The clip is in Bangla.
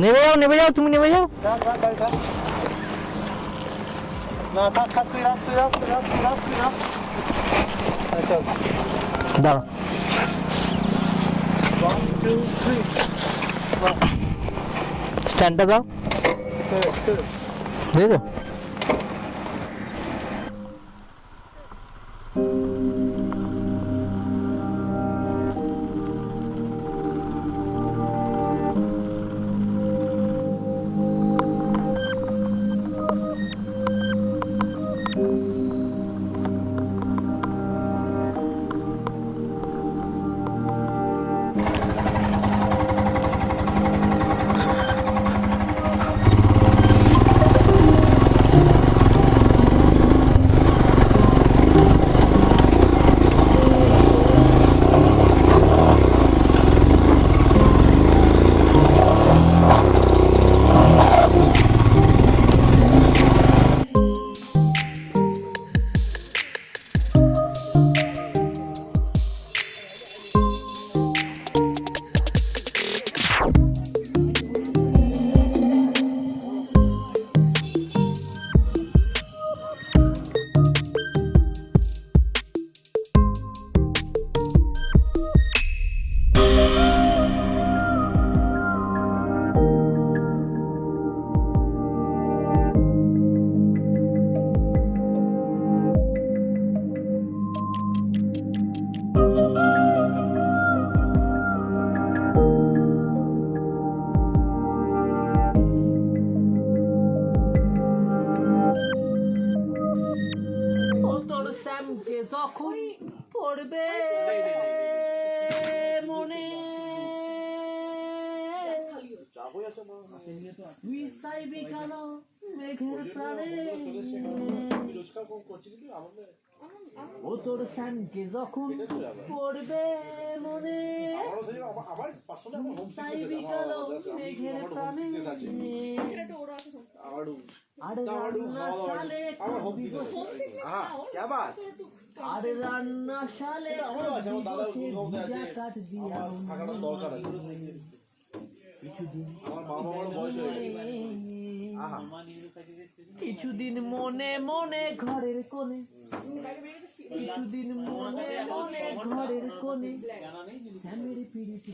নেমে যাও তুমি নেমে যাও। না থাক থাক তুই রাখ আচ্ছা দাঁড়া। 1 2 3 স্ট্যান্ডটা দাও, বুঝলো? যখন পড়বে মনে তুই চাইবি কালো মেঘের প্রাণে ও তোর স্যামকে যখন পড়বে মনে চাইবি কালো মেঘের প্রাণে আরে রান্না শালে আরে রান্না শালে কাট দিয়া কিছুদিন মনে মনে ঘরের কোণে কিছুদিন মনে মনে ঘরের কোণে শ্যামের পিড়িতি